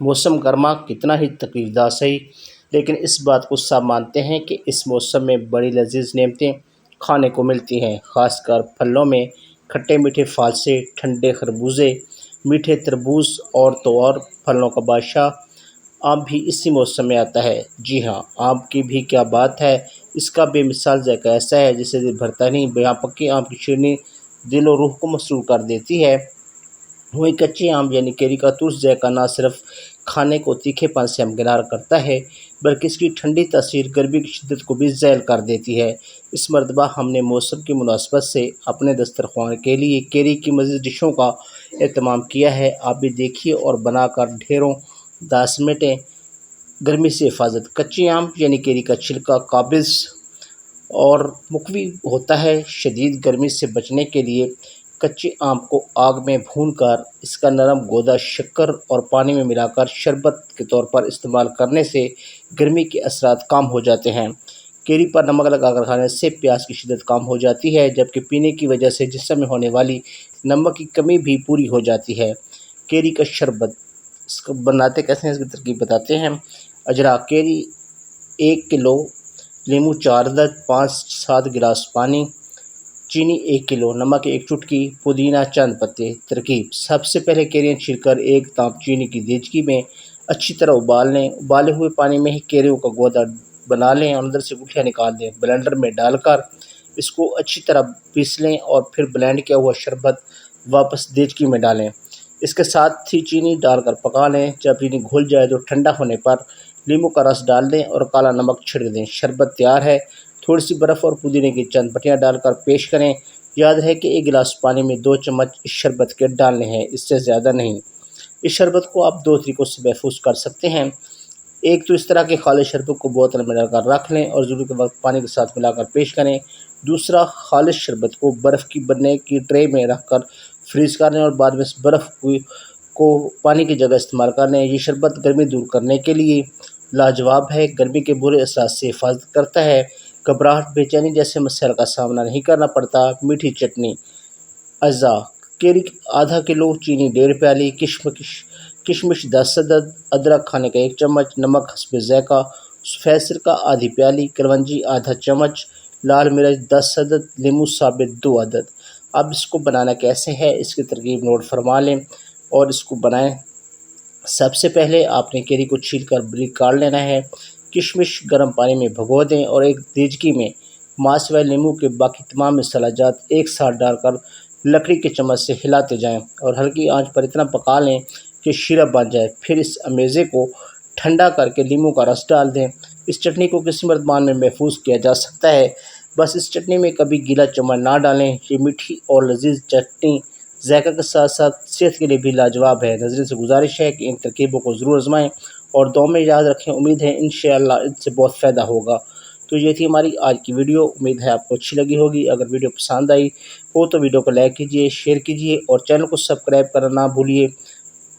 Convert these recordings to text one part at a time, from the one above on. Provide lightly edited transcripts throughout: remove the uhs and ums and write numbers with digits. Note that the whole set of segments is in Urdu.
موسم گرما کتنا ہی تکلیف دہ صحیح، لیکن اس بات کو سب مانتے ہیں کہ اس موسم میں بڑی لذیذ نعمتیں کھانے کو ملتی ہیں، خاص کر پھلوں میں کھٹے میٹھے فالسے، ٹھنڈے خربوزے، میٹھے تربوز اور تو اور پھلوں کا بادشاہ آم بھی اسی موسم میں آتا ہے۔ جی ہاں، آم کی بھی کیا بات ہے، اس کا بے مثال ذائقہ ایسا ہے جسے دل بھرتا نہیں۔ یہاں پکی آم کی شیرینی دل و روح کو مسرور کر دیتی ہے، وہیں کچے آم یعنی کیری کا ترش ذائقہ نہ صرف کھانے کو تیکھے پن سے ہمکنار کرتا ہے بلکہ اس کی ٹھنڈی تاثیر گرمی کی شدت کو بھی ذیل کر دیتی ہے۔ اس مرتبہ ہم نے موسم کی مناسبت سے اپنے دسترخوان کے لیے کیری کی مزید ڈشوں کا اہتمام کیا ہے۔ آپ بھی دیکھیے اور بنا کر ڈھیروں داس مٹیں گرمی سے حفاظت۔ کچے آم یعنی کیری کا چھلکا قابض اور مقوی ہوتا ہے۔ شدید گرمی سے بچنے کے لیے کچے آم کو آگ میں بھون کر اس کا نرم گودا شکر اور پانی میں ملا کر شربت کے طور پر استعمال کرنے سے گرمی کے اثرات کم ہو جاتے ہیں۔ کیری پر نمک لگا کر کھانے سے پیاس کی شدت کم ہو جاتی ہے، جبکہ پینے کی وجہ سے جسم میں ہونے والی نمک کی کمی بھی پوری ہو جاتی ہے۔ کیری کا شربت اس کو بناتے کیسے ہیں، اس کی ترکیب بتاتے ہیں۔ اجزاء: کیری 1 کلو، لیمو 4 عدد، 5-7 گلاس پانی، چینی 1 کلو، نمک 1 چٹکی، پودینہ چند پتے۔ ترکیب: سب سے پہلے کیریاں چھیل کر 1 تانب چینی کی دیگچی میں اچھی طرح ابال لیں۔ ابالے ہوئے پانی میں ہی کیریوں کا گودا بنا لیں اور اندر سے گٹھلیاں نکال دیں۔ بلینڈر میں ڈال کر اس کو اچھی طرح پیس لیں اور پھر بلینڈ کیا ہوا شربت واپس دیگچی میں ڈالیں۔ اس کے ساتھ ہی چینی ڈال کر پکا لیں۔ جب چینی گھل جائے تو ٹھنڈا ہونے پر لیموں کا رس ڈال دیں اور کالا نمک چھڑک دیں۔ شربت تیار ہے۔ تھوڑی سی برف اور پودینے کی چند پتیاں ڈال کر پیش کریں۔ یاد رہے کہ 1 گلاس پانی میں 2 چمچ اس شربت کے ڈالنے ہیں، اس سے زیادہ نہیں۔ اس شربت کو آپ 2 طریقوں سے محفوظ کر سکتے ہیں۔ ایک تو اس طرح کے خالص شربت کو بوتل میں ڈال کر رکھ لیں اور ضرورت کے وقت پانی کے ساتھ ملا کر پیش کریں۔ دوسرا، خالص شربت کو برف کی بننے کی ٹرے میں رکھ کر فریز کر لیں اور بعد میں اس برف کو پانی کی جگہ استعمال کر لیں۔ یہ شربت گرمی دور کرنے کے لیے لاجواب ہے، گرمی کے برے اثرات سے حفاظت کرتا ہے، گھبراہٹ، بے چینی جیسے مسائل کا سامنا نہیں کرنا پڑتا۔ میٹھی چٹنی۔ اجزاء: کیری آدھا کلو، چینی 1.5 پیالی، کشمش 10 عدد، ادرک کھانے کا 1 چمچ، نمک حسب ذائقہ، سفید سرکہ آدھی پیالی، کلونجی آدھا چمچ، لال مرچ 10 عدد، لیموں ثابت 2 عدد۔ اب اس کو بنانا کیسے ہے، اس کی ترکیب نوٹ فرما لیں اور اس کو بنائیں۔ سب سے پہلے آپ نے کیری کو چھیل کر باریک کاٹ لینا ہے۔ کشمش گرم پانی میں بھگو دیں اور ایک دیگچی میں ماں سوائے لیموں کے باقی تمام مسالہ جات ایک ساتھ ڈال کر لکڑی کے چمچ سے ہلاتے جائیں اور ہلکی آنچ پر اتنا پکا لیں کہ شیرہ بن جائے۔ پھر اس امیزے کو ٹھنڈا کر کے لیموں کا رس ڈال دیں۔ اس چٹنی کو کسی مرتبان میں محفوظ کیا جا سکتا ہے، بس اس چٹنی میں کبھی گیلا چمچ نہ ڈالیں۔ یہ میٹھی اور لذیذ چٹنی ذائقہ کے ساتھ ساتھ صحت کے لیے بھی لاجواب ہے۔ ناظرین سے گزارش ہے کہ ان ترکیبوں کو ضرور آزمائیں اور دعاؤں میں یاد رکھیں۔ امید ہے انشاءاللہ ان سے بہت فائدہ ہوگا۔ تو یہ تھی ہماری آج کی ویڈیو، امید ہے آپ کو اچھی لگی ہوگی۔ اگر ویڈیو پسند آئی ہو تو ویڈیو کو لائک کیجیے، شیئر کیجیے اور چینل کو سبسکرائب کرنا نہ بھولیے۔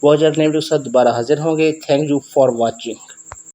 بہت جلد نئے ویڈیو کے ساتھ دوبارہ حاضر ہوں گے۔ Thank you for watching.